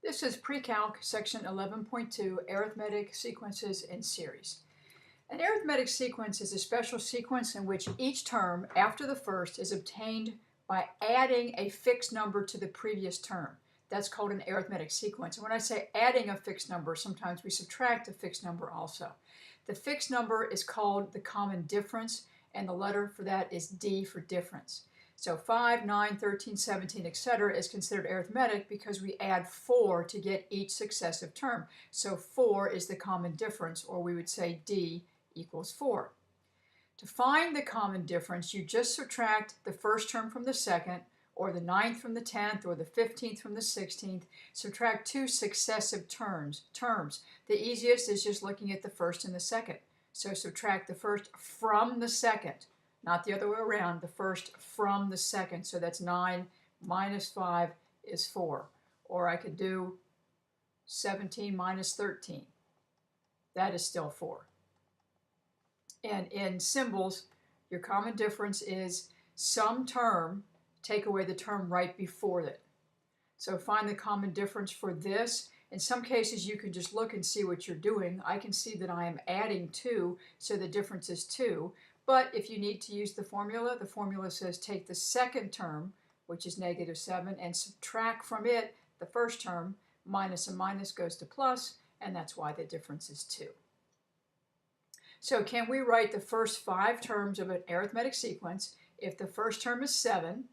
This is Pre-Calc, section 11.2, Arithmetic Sequences in Series. An arithmetic sequence is a special sequence in which each term after the first is obtained by adding a fixed number to the previous term. That's called an arithmetic sequence. And when I say adding a fixed number, sometimes we subtract a fixed number also. The fixed number is called the common difference, and the letter for that is D for difference. So 5, 9, 13, 17, etc. is considered arithmetic because we add 4 to get each successive term. So 4 is the common difference, or we would say D equals 4. To find the common difference, you just subtract the first term from the second, or the 9th from the 10th, or the 15th from the 16th. Subtract two successive terms. The easiest is just looking at the first and the second. So subtract the first from the second. Not the other way around, the first from the second. So that's 9 minus 5 is 4. Or I could do 17 minus 13. That is still 4. And in symbols, your common difference is some term, take away the term right before it. So find the common difference for this. In some cases, you can just look and see what you're doing. I can see that I am adding 2, so the difference is 2. But if you need to use the formula says take the second term, which is negative 7, and subtract from it the first term. Minus and minus goes to plus, and that's why the difference is 2. So can we write the first 5 terms of an arithmetic sequence if the first term is 7,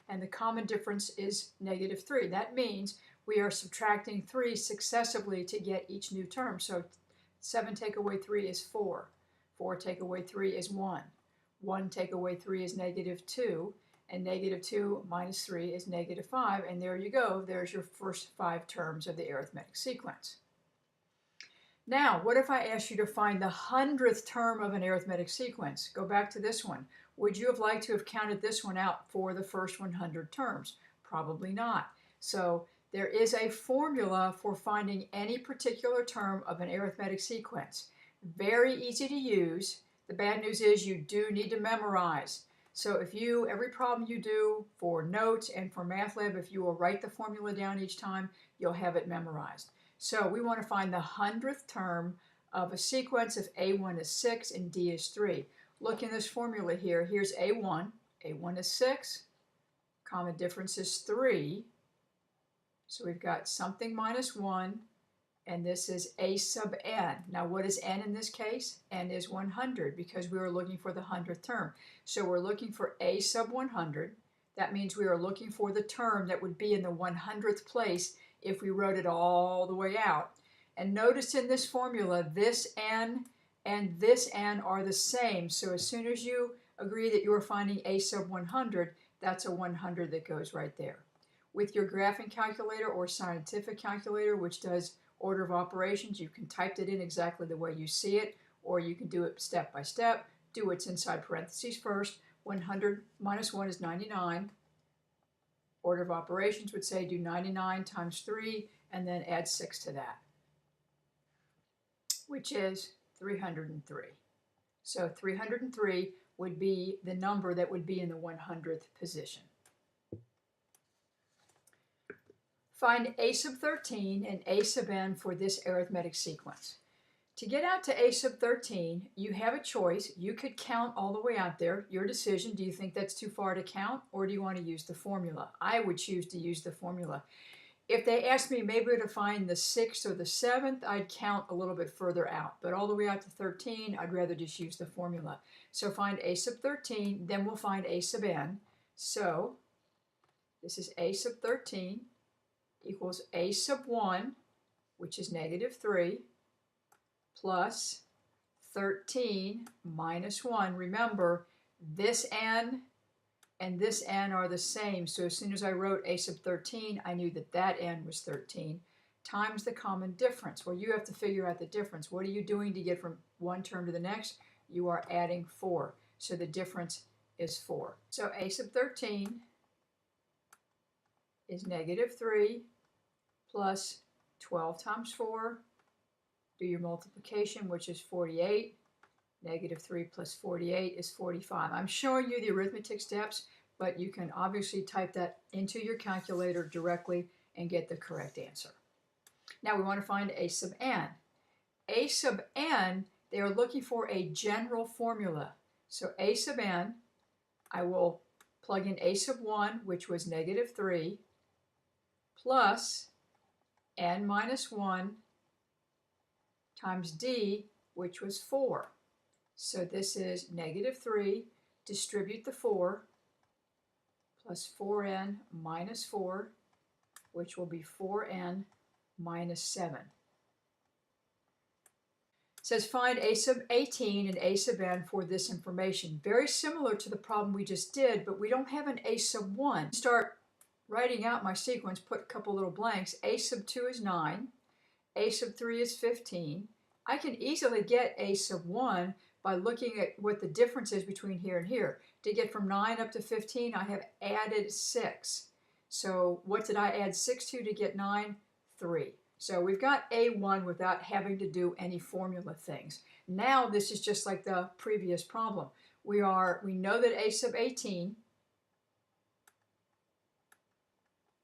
and the common difference is negative 3? That means we are subtracting 3 successively to get each new term. So 7 take away 3 is 4. 4 take away 3 is 1. 1 take away 3 is negative 2. And negative 2 minus 3 is negative 5. And there you go. There's your first 5 terms of the arithmetic sequence. Now, what if I asked you to find the 100th term of an arithmetic sequence? Go back to this one. Would you have liked to have counted this one out for the first 100 terms? Probably not. So there is a formula for finding any particular term of an arithmetic sequence. Very easy to use. The bad news is you do need to memorize. So if every problem you do for notes and for math lab, if you will write the formula down each time, you'll have it memorized. So we want to find the 100th term of a sequence if A1 is 6 and D is 3. Look in this formula here. Here's A1. A1 is 6. Common difference is 3. So we've got something minus 1. And this is A sub n. Now what is n in this case? N is 100 because we are looking for the 100th term. So we're looking for A sub 100. That means we are looking for the term that would be in the 100th place if we wrote it all the way out. And notice in this formula, this n and this n are the same. So as soon as you agree that you are finding A sub 100, that's a 100 that goes right there. With your graphing calculator or scientific calculator, which does order of operations, you can type it in exactly the way you see it, or you can do it step by step. Do what's inside parentheses first. 100 minus 1 is 99. Order of operations would say do 99 times 3 and then add 6 to that, which is 303. So 303 would be the number that would be in the 100th position. Find A sub 13 and A sub n for this arithmetic sequence. To get out to A sub 13, you have a choice. You could count all the way out there. Your decision. Do you think that's too far to count, or do you want to use the formula? I would choose to use the formula. If they asked me maybe to find the 6th or the 7th, I'd count a little bit further out. But all the way out to 13, I'd rather just use the formula. So find A sub 13, then we'll find A sub n. So this is A sub 13 equals A sub 1, which is negative 3, plus 13 minus 1. Remember, this n and this n are the same. So as soon as I wrote A sub 13, I knew that that n was 13, times the common difference. Well, you have to figure out the difference. What are you doing to get from one term to the next? You are adding 4. So the difference is 4. So A sub 13 is negative 3 plus 12 times 4. Do your multiplication, which is 48. Negative 3 plus 48 is 45. I'm showing you the arithmetic steps, but you can obviously type that into your calculator directly and get the correct answer. Now we want to find a sub n. A sub n, they are looking for a general formula. So a sub n, I will plug in a sub 1, which was negative 3, plus n minus 1 times d, which was 4. So this is negative 3, distribute the 4, plus 4n minus 4, which will be 4n minus 7. It says find a sub 18 and a sub n for this information. Very similar to the problem we just did, but we don't have an a sub 1. Start writing out my sequence, put a couple little blanks. A sub 2 is 9, a sub 3 is 15. I can easily get a sub 1 by looking at what the difference is between here and here. To get from 9 up to 15, I have added 6. So what did I add 6 to get 9? 3. So we've got A1 without having to do any formula things. Now this is just like the previous problem. We know that A sub 18,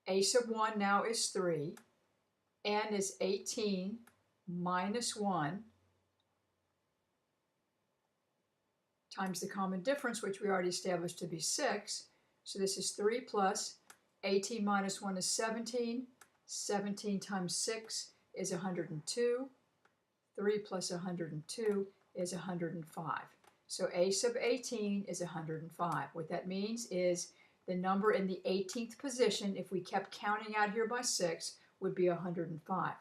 A sub 1 now is 3, n is 18 minus 1 times the common difference, which we already established to be 6. So this is 3 plus 18 minus 1 is 17. 17 times 6 is 102. 3 plus 102 is 105. So a sub 18 is 105. What that means is the number in the 18th position, if we kept counting out here by 6, would be 105.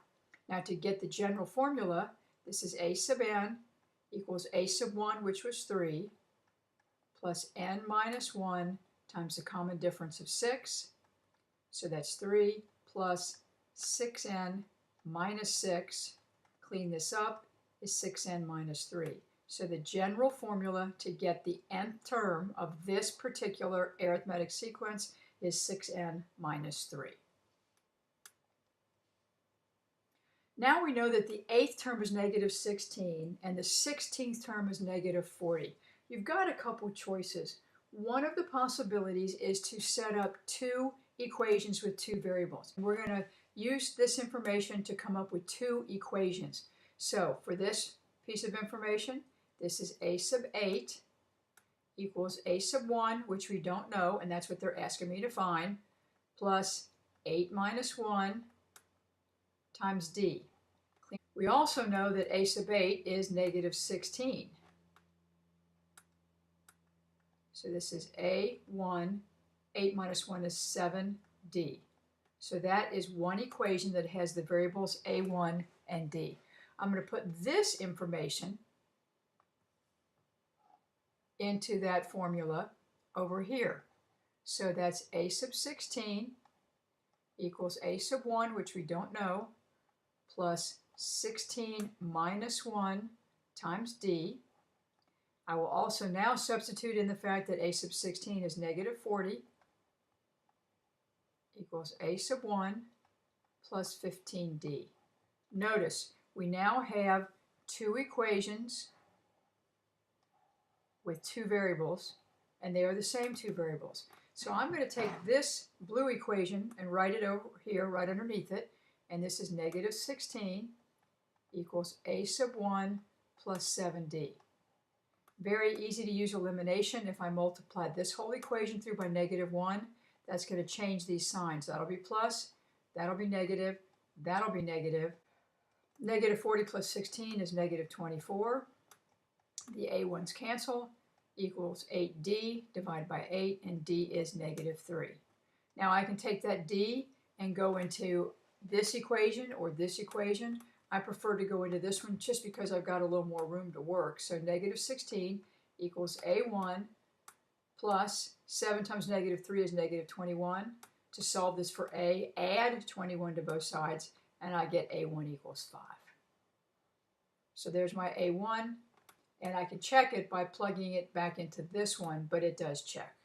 Now to get the general formula, this is a sub n equals a sub 1, which was 3, plus n minus 1 times the common difference of 6. So that's 3 plus 6n minus 6, clean this up, is 6n minus 3. So the general formula to get the nth term of this particular arithmetic sequence is 6n minus 3. Now we know that the 8th term is negative 16 and the 16th term is negative 40. You've got a couple choices. One of the possibilities is to set up two equations with two variables. We're going to use this information to come up with two equations. So for this piece of information, this is a sub 8 equals a sub 1, which we don't know, and that's what they're asking me to find, plus 8 minus 1 times d. We also know that a sub 8 is negative 16. So this is a1, 8 minus 1 is 7d. So that is one equation that has the variables a1 and d. I'm going to put this information into that formula over here. So that's a sub 16 equals a sub 1, which we don't know, plus 16 minus 1 times d. I will also now substitute in the fact that a sub 16 is negative 40 equals a sub 1 plus 15d. Notice we now have two equations with two variables, and they are the same two variables. So I'm going to take this blue equation and write it over here, right underneath it, and this is negative 16 equals a sub 1 plus 7d. Very easy to use elimination. If I multiply this whole equation through by negative 1, that's going to change these signs. That'll be plus, that'll be negative, that'll be negative. Negative 40 plus 16 is negative 24. The a1's cancel, equals 8d divided by 8, and d is negative 3. Now I can take that d and go into this equation or this equation. I prefer to go into this one just because I've got a little more room to work. So negative 16 equals a1 plus 7 times negative 3 is negative 21. To solve this for a, add 21 to both sides, and I get a1 equals 5. So there's my a1, and I can check it by plugging it back into this one, but it does check.